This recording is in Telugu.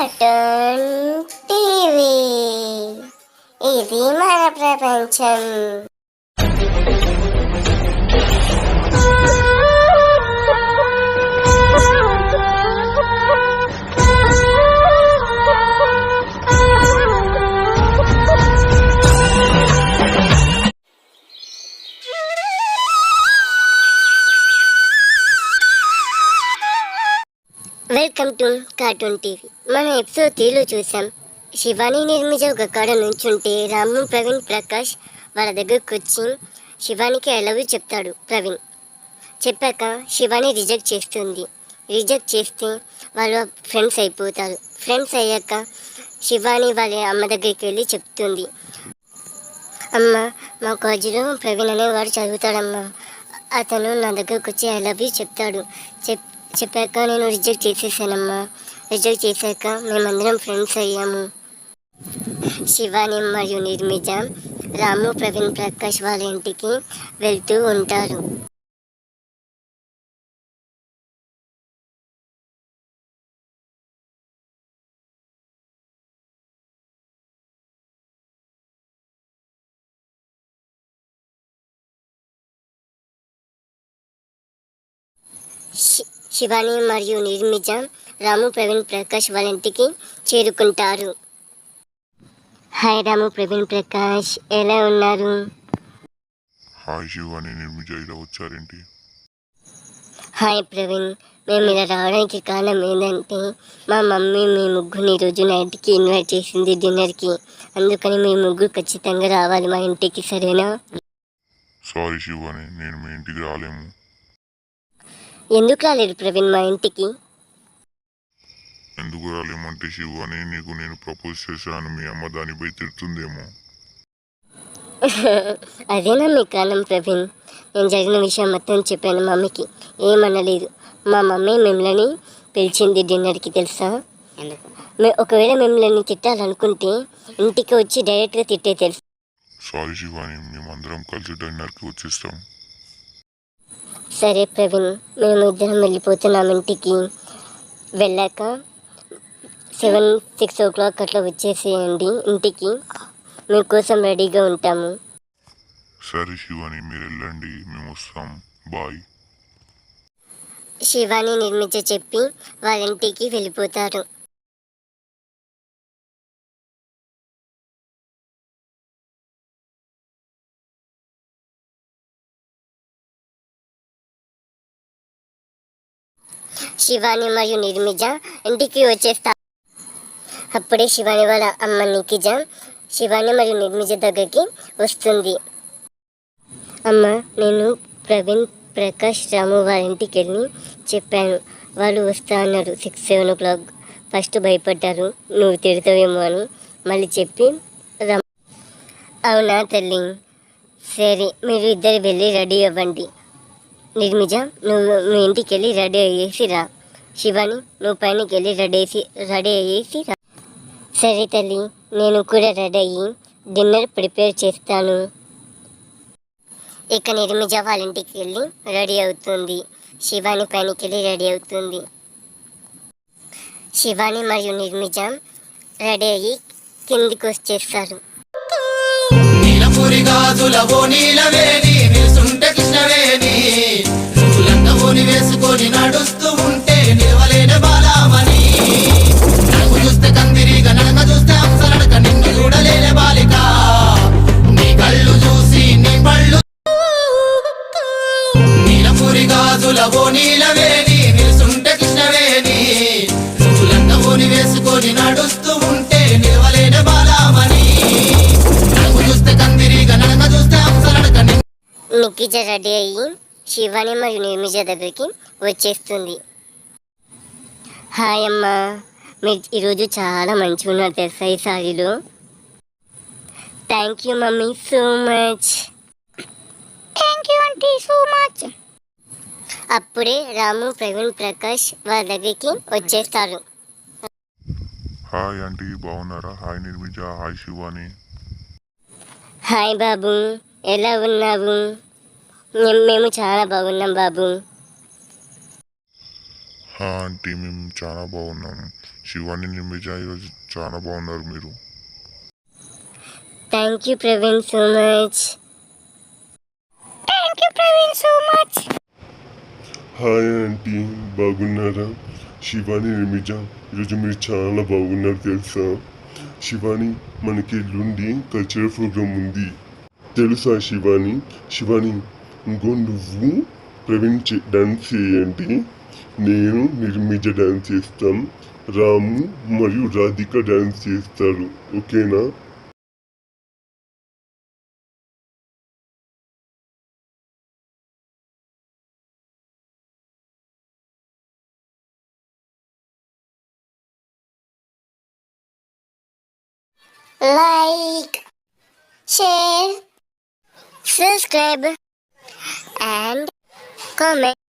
కార్టూన్ టీవీ ఇది మన ప్రపంచం. Welcome to cartoon TV. మనం ఎపిసోడ్ 3లో చూసాం. శివాని నిర్మిజ ఒక కాడ నుంచుంటే రాము, ప్రవీణ్, ప్రకాష్ వాళ్ళ దగ్గరకు వచ్చి శివానికి ఐ లవ్ యూ చెప్తాడు. ప్రవీణ్ చెప్పాక శివాని రిజెక్ట్ చేస్తుంది. రిజెక్ట్ చేస్తే వాళ్ళు ఫ్రెండ్స్ అయిపోతారు. ఫ్రెండ్స్ అయ్యాక శివాని వాళ్ళ అమ్మ దగ్గరికి వెళ్ళి చెప్తుంది, అమ్మ మా కాలేజీలో ప్రవీణ్ అనేవాడు చదువుతాడమ్మా, అతను నా దగ్గరకు వచ్చి ఐ లవ్ యూ చెప్తాడు. చెప్పాక నేను రిజెక్ట్ చేసేసానమ్మా. రిజెక్ట్ చేశాక మేమందరం ఫ్రెండ్స్ అయ్యాము. శివాని మరియు నిర్మిజ రాము, ప్రవీణ్, ప్రకాష్ వాళ్ళ ఇంటికి వెళ్తూ ఉంటారు. శివాని మరియు నిర్మిజ రాము, ప్రవీణ్, ప్రకాష్ వాళ్ళ ఇంటికి చేరుకుంటారు. హాయ్ రాము, ప్రవీణ్, ప్రకాష్ ఎలా ఉన్నారు? హాయ్ శివాని, నిర్మిజ ఇలా వచ్చారేంటి? హాయ్ ప్రవీణ్, మేము ఇలా రావడానికి కారణం ఏంటంటే మా మమ్మీ మీ ముగ్గురిని ఈరోజు నైట్కి ఇన్వైట్ చేసింది డిన్నర్కి. అందుకని మీ ముగ్గురు ఖచ్చితంగా రావాలి మా ఇంటికి, సరేనా? సారీ శివాని, నేను మీ ఇంటికి రాలేము. ఎందుకు రాలేదు ప్రవీణ్ మా ఇంటికి? ఎందుకు రాలేమంటే శివాని, నీకు నేను ప్రపోజ్ చేశాను, మీ అమ్మ దానిపై తిడుతుందేమో. అదేనా మీ కారణం ప్రవీణ్? నేను జరిగిన విషయం మొత్తం చెప్పాను మమ్మీకి, ఏమనలేదు. మా మమ్మీ మిమ్మల్ని పిలిచింది డిన్నర్కి, తెలుసా? ఒకవేళ మిమ్మల్ని తిట్టాలనుకుంటే ఇంటికి వచ్చి డైరెక్ట్గా తిట్టే, తెలుసు. సారీ శివాని, మేమందరం కలిసి డిన్నర్కి వచ్చేస్తాం. సరే ప్రవీణ్, మేము ఇద్దరం వెళ్ళిపోతున్నాం ఇంటికి. వెళ్ళాక 6 o'clock అట్లా వచ్చేసేయండి ఇంటికి, మీకోసం రెడీగా ఉంటాము. సరే శివాని, మీరు వెళ్ళండి, మేము వస్తాం. బాయ్. శివాని నిర్మించ చెప్పి వాళ్ళ ఇంటికి వెళ్ళిపోతారు. శివాని మరియు నిర్మిజ ఇంటికి వచ్చేస్తారు. అప్పుడే శివాని వాళ్ళ అమ్మ నిఖిజ శివాని మరియు నిర్మిజ దగ్గరికి వస్తుంది. అమ్మ, నేను ప్రవీణ్, ప్రకాష్, రాము వాళ్ళ ఇంటికి వెళ్ళి చెప్పాను, వాళ్ళు వస్తా అన్నారు 6-7 o'clock. ఫస్ట్ భయపడ్డారు నువ్వు తిడతావేమో అని, మళ్ళీ చెప్పి అవునా తల్లి, సరే మీరు ఇద్దరు వెళ్ళి రెడీ అవ్వండి. నిర్మిజ, నువ్వు మీ ఇంటికి వెళ్ళి రెడీ అయ్యేసి రా. శివాని, నువ్వు పైనకి వెళ్ళి రెడీ అయ్యేసి రా. సరే తల్లి, నేను కూడా రెడీ అయ్యి డిన్నర్ ప్రిపేర్ చేస్తాను. ఇక నిర్మిజ వాళ్ళ ఇంటికి వెళ్ళి రెడీ అవుతుంది. శివాని పైనకి వెళ్ళి రెడీ అవుతుంది. శివాని మరియు నిర్మిజ రెడీ అయ్యి కిందికి వచ్చేస్తారు. వేసుకొని నడుస్తూ ఉంటే నిలవలేన బాలామణి, నడుగు చూస్తే కందిరిగా నడక చూస్తే అంశలడక నిన్ను చూడలేని బాలిక, నీ కళ్ళు చూసి నీ పళ్ళు నీలపూరి గాజులవో నీలవేణి, నిలుసుంటే కృష్ణవేణి, రుజులంగవోని వేసుకొని నడుస్తూ ఉంటే నిలవలేని బాలామణి, నడుగు చూస్తే కందిరిగా నడక చూస్తే అంశలడక నిఖిజ రెడీ అయ్యి శివాని మరియు నిర్మిజ దగ్గరికి వచ్చేస్తుంది. హాయ్ అమ్మా, మీరు ఈరోజు చాలా మంచిగా ఉన్నారు తెలుసా ఈ సారీలో. Thank you mummy, so much. Thank you aunty, so much. అప్పుడే రాము, ప్రవీణ్, ప్రకాష్ వాళ్ళ దగ్గరికి వచ్చేస్తారు. హాయ్ ఆంటీ, బాగున్నారా? Hi Nirmija, hi Shivani. Hi బాబు, ఎలా ఉన్నావు? మేము చాలా బాగున్నాం బాబు. ఆంటీ మేము చాలా బాగున్నాము. శివాని నిర్మిజ ఈరోజు చాలా బాగున్నారు మీరు. Thank you Praveen so much. Thank you Praveen so much. Hi aunty, బాగున్నారా? శివాని నిర్మిజ ఈరోజు మీరు చాలా బాగున్నారు తెలుసా? శివాని, మనకి ఎల్లుండి కల్చరల్ ప్రోగ్రామ్ ఉంది తెలుసా శివాని? శివాని, ఇంకో నువ్వు ప్రవీణ్ డాన్స్ చేయండి, నేను నిర్మిజ డాన్స్ చేస్తాం, రాము మరియు రాధిక డాన్స్ చేస్తారు, ఓకేనా? Like, share, subscribe and comment.